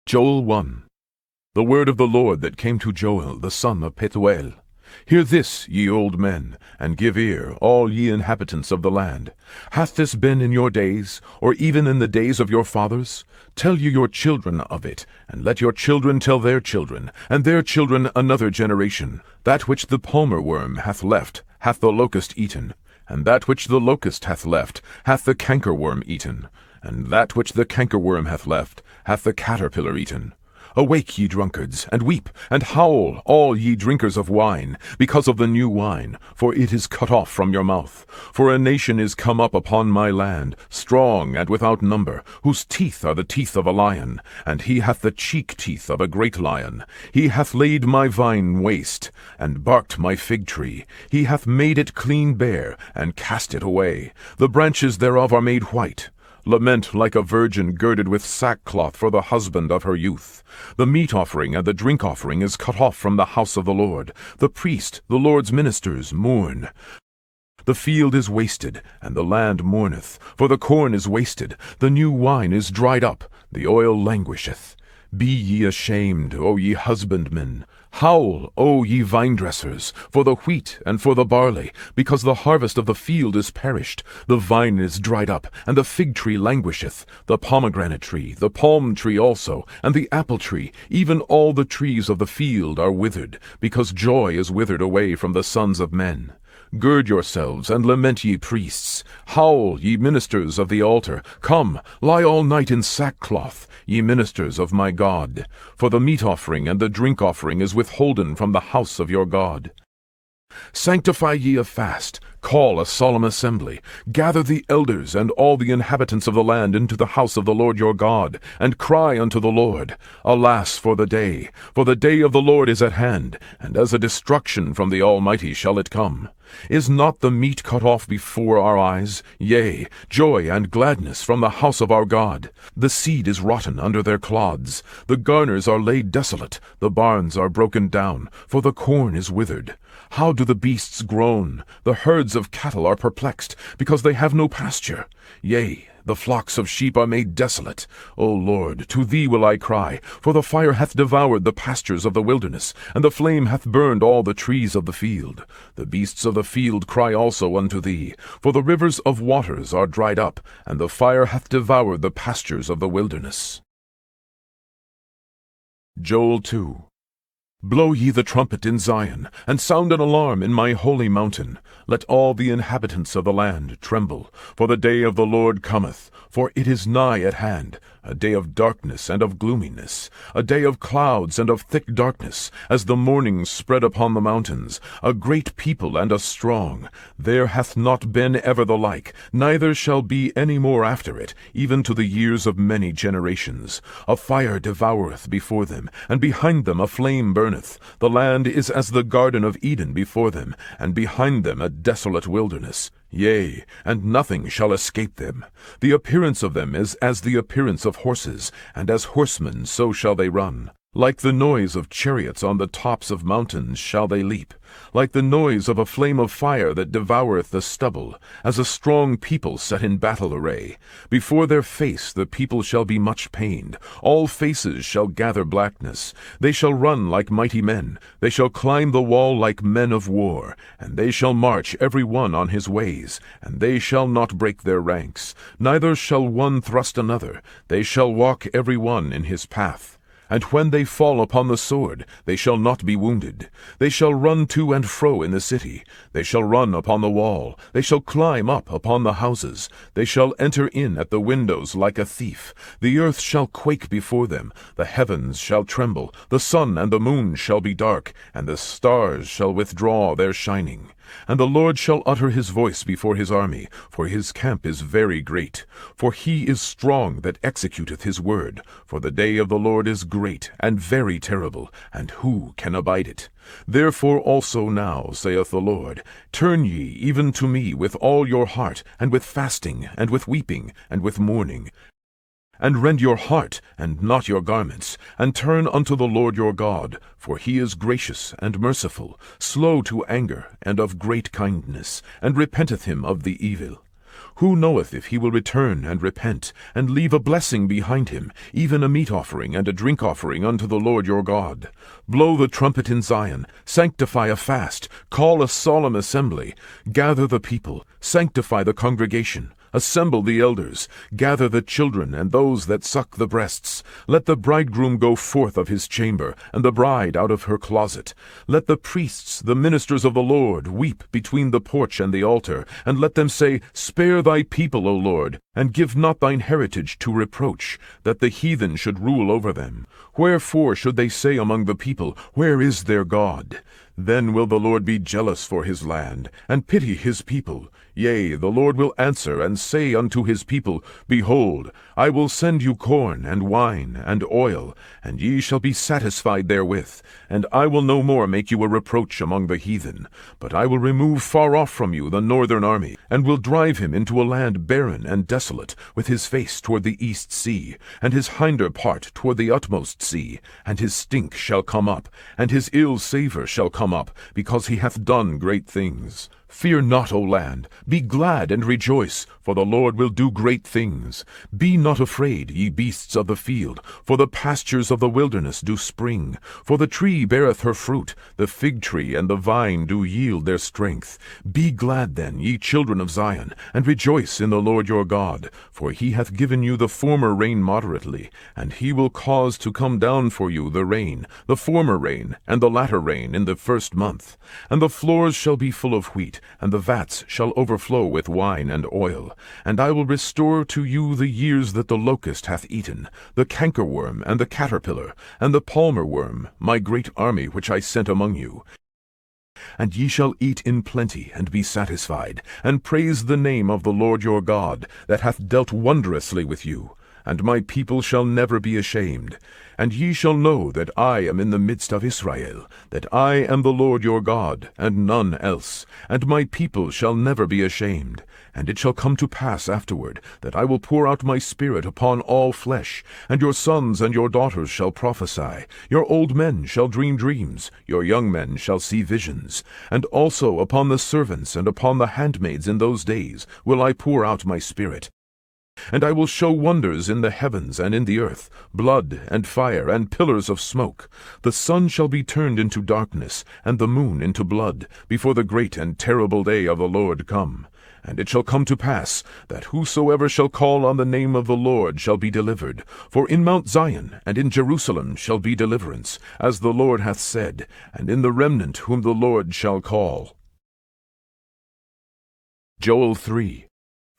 Joel 1. The word of the Lord that came to Joel the son of Pethuel. Hear this, ye old men, and give ear, all ye inhabitants of the land. Hath this been in your days, or even in the days of your fathers? Tell ye your children of it, and let your children tell their children, and their children another generation. That which the palmer worm hath left, hath the locust eaten, and that which the locust hath left, hath the cankerworm eaten, and that which the cankerworm hath left, hath the caterpillar eaten. Awake, ye drunkards, and weep, and howl, all ye drinkers of wine, because of the new wine, for it is cut off from your mouth. For a nation is come up upon my land, strong and without number, whose teeth are the teeth of a lion, and he hath the cheek teeth of a great lion. He hath laid my vine waste, and barked my fig tree. He hath made it clean bare, and cast it away. The branches thereof are made white. Lament like a virgin girded with sackcloth for the husband of her youth. The meat offering and the drink offering is cut off from the house of the Lord. The priest, the Lord's ministers, mourn. The field is wasted, and the land mourneth, for the corn is wasted, the new wine is dried up, the oil languisheth. Be ye ashamed, O ye husbandmen. Howl, O ye vine-dressers, for the wheat and for the barley, because the harvest of the field is perished. The vine is dried up, and the fig tree languisheth, the pomegranate tree, the palm tree also, and the apple tree, even all the trees of the field are withered, because joy is withered away from the sons of men. Gird yourselves, and lament, ye priests. Howl, ye ministers of the altar. Come, lie all night in sackcloth, ye ministers of my God. For the meat offering and the drink offering is withholden from the house of your God. Sanctify ye a fast, call a solemn assembly, gather the elders and all the inhabitants of the land into the house of the Lord your God, and cry unto the Lord. Alas for the day of the Lord is at hand, and as a destruction from the Almighty shall it come. Is not the meat cut off before our eyes? Yea, joy and gladness from the house of our God. The seed is rotten under their clods, the garners are laid desolate, the barns are broken down, for the corn is withered. How do the beasts groan? The herds of cattle are perplexed, because they have no pasture. Yea, the flocks of sheep are made desolate. O Lord, to thee will I cry, for the fire hath devoured the pastures of the wilderness, and the flame hath burned all the trees of the field. The beasts of the field cry also unto thee, for the rivers of waters are dried up, and the fire hath devoured the pastures of the wilderness. Joel 2. Blow ye the trumpet in Zion, and sound an alarm in my holy mountain. Let all the inhabitants of the land tremble, for the day of the Lord cometh, for it is nigh at hand, a day of darkness and of gloominess, a day of clouds and of thick darkness, as the morning spread upon the mountains, a great people and a strong. There hath not been ever the like, neither shall be any more after it, even to the years of many generations. A fire devoureth before them, and behind them a flame burneth. The land is as the garden of Eden before them, and behind them a desolate wilderness. Yea, and nothing shall escape them. The appearance of them is as the appearance of horses, and as horsemen so shall they run. Like the noise of chariots on the tops of mountains shall they leap, like the noise of a flame of fire that devoureth the stubble, as a strong people set in battle array. Before their face the people shall be much pained, all faces shall gather blackness. They shall run like mighty men, they shall climb the wall like men of war, and they shall march every one on his ways, and they shall not break their ranks, neither shall one thrust another, they shall walk every one in his path. And when they fall upon the sword, they shall not be wounded. They shall run to and fro in the city. They shall run upon the wall. They shall climb up upon the houses. They shall enter in at the windows like a thief. The earth shall quake before them. The heavens shall tremble. The sun and the moon shall be dark, and the stars shall withdraw their shining. And the Lord shall utter his voice before his army, for his camp is very great. For he is strong that executeth his word. For the day of the Lord is great and very terrible, and who can abide it? Therefore also now, saith the Lord, turn ye even to me with all your heart, and with fasting, and with weeping, and with mourning. And rend your heart, and not your garments, and turn unto the Lord your God, for he is gracious and merciful, slow to anger, and of great kindness, and repenteth him of the evil. Who knoweth if he will return and repent, and leave a blessing behind him, even a meat offering and a drink offering unto the Lord your God? Blow the trumpet in Zion, sanctify a fast, call a solemn assembly, gather the people, sanctify the congregation. Assemble the elders, gather the children and those that suck the breasts. Let the bridegroom go forth of his chamber, and the bride out of her closet. Let the priests, the ministers of the Lord, weep between the porch and the altar, and let them say, Spare thy people, O Lord, and give not thine heritage to reproach, that the heathen should rule over them. Wherefore should they say among the people, Where is their God? Then will the Lord be jealous for his land, and pity his people. Yea, the Lord will answer and say unto his people, Behold, I will send you corn, and wine, and oil, and ye shall be satisfied therewith. And I will no more make you a reproach among the heathen. But I will remove far off from you the northern army, and will drive him into a land barren and desolate, with his face toward the east sea, and his hinder part toward the utmost sea. And his stink shall come up, and his ill savour shall come up, because he hath done great things. Fear not, O land, be glad and rejoice, for the Lord will do great things. Be not afraid, ye beasts of the field, for the pastures of the wilderness do spring. For the tree beareth her fruit, the fig tree and the vine do yield their strength. Be glad then, ye children of Zion, and rejoice in the Lord your God, for he hath given you the former rain moderately, and he will cause to come down for you the rain, the former rain, and the latter rain in the first month. And the floors shall be full of wheat, and the vats shall overflow with wine and oil. And I will restore to you the years that the locust hath eaten, the cankerworm, and the caterpillar, and the palmer worm, my great army which I sent among you. And ye shall eat in plenty, and be satisfied, and praise the name of the Lord your God, that hath dealt wondrously with you. And my people shall never be ashamed. And ye shall know that I am in the midst of Israel, that I am the Lord your God, and none else. And my people shall never be ashamed. And it shall come to pass afterward, that I will pour out my Spirit upon all flesh, and your sons and your daughters shall prophesy. Your old men shall dream dreams, your young men shall see visions. And also upon the servants and upon the handmaids in those days will I pour out my Spirit. And I will show wonders in the heavens and in the earth, blood and fire and pillars of smoke. The sun shall be turned into darkness, and the moon into blood, before the great and terrible day of the Lord come. And it shall come to pass, that whosoever shall call on the name of the Lord shall be delivered. For in Mount Zion and in Jerusalem shall be deliverance, as the Lord hath said, and in the remnant whom the Lord shall call. Joel 3.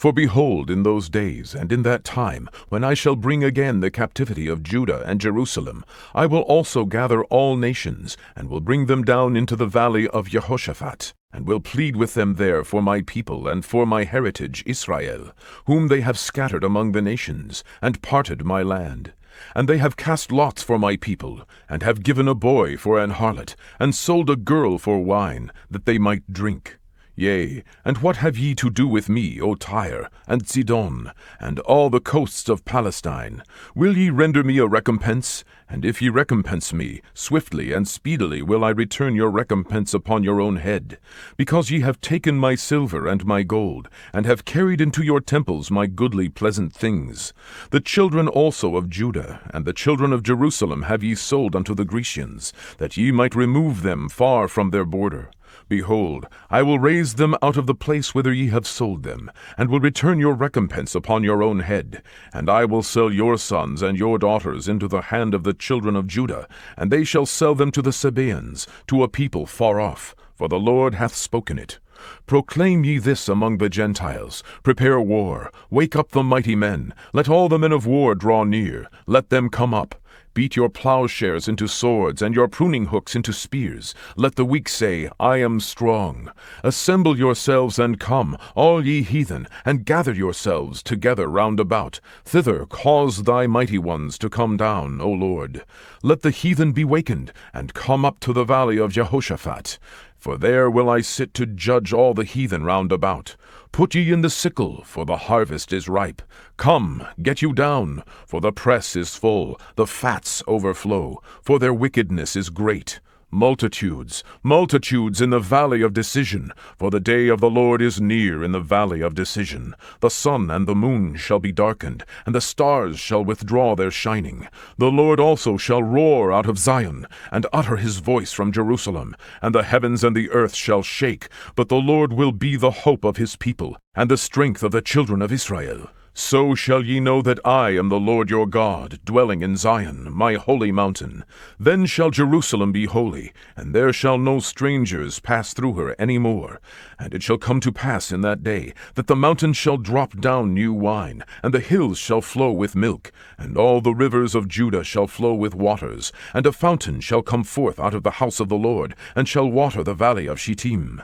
For behold, in those days, and in that time, when I shall bring again the captivity of Judah and Jerusalem, I will also gather all nations, and will bring them down into the valley of Jehoshaphat, and will plead with them there for my people and for my heritage Israel, whom they have scattered among the nations, and parted my land. And they have cast lots for my people, and have given a boy for an harlot, and sold a girl for wine, that they might drink. Yea, and what have ye to do with me, O Tyre, and Sidon, and all the coasts of Palestine? Will ye render me a recompense? And if ye recompense me, swiftly and speedily will I return your recompense upon your own head. Because ye have taken my silver and my gold, and have carried into your temples my goodly pleasant things. The children also of Judah, and the children of Jerusalem have ye sold unto the Grecians, that ye might remove them far from their border. Behold, I will raise them out of the place whither ye have sold them, and will return your recompense upon your own head. And I will sell your sons and your daughters into the hand of the children of Judah, and they shall sell them to the Sabaeans, to a people far off, for the Lord hath spoken it. Proclaim ye this among the Gentiles, prepare war, wake up the mighty men, let all the men of war draw near, let them come up. Beat your plowshares into swords, and your pruning hooks into spears. Let the weak say, I am strong. Assemble yourselves and come, all ye heathen, and gather yourselves together round about. Thither cause thy mighty ones to come down, O Lord. Let the heathen be wakened, and come up to the valley of Jehoshaphat. For there will I sit to judge all the heathen round about. Put ye in the sickle, for the harvest is ripe. Come, get you down, for the press is full, the fats overflow, for their wickedness is great. Multitudes, multitudes in the valley of decision, for the day of the Lord is near in the valley of decision. The sun and the moon shall be darkened, and the stars shall withdraw their shining. The Lord also shall roar out of Zion, and utter his voice from Jerusalem, and the heavens and the earth shall shake, but the Lord will be the hope of his people, and the strength of the children of Israel. So shall ye know that I am the Lord your God, dwelling in Zion, my holy mountain. Then shall Jerusalem be holy, and there shall no strangers pass through her any more. And it shall come to pass in that day, that the mountains shall drop down new wine, and the hills shall flow with milk, and all the rivers of Judah shall flow with waters, and a fountain shall come forth out of the house of the Lord, and shall water the valley of Shittim.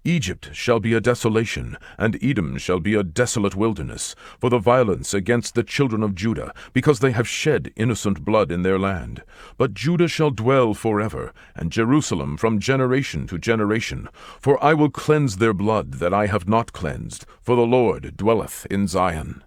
Egypt shall be a desolation, and Edom shall be a desolate wilderness, for the violence against the children of Judah, because they have shed innocent blood in their land. But Judah shall dwell forever, and Jerusalem from generation to generation. For I will cleanse their blood that I have not cleansed, for the Lord dwelleth in Zion.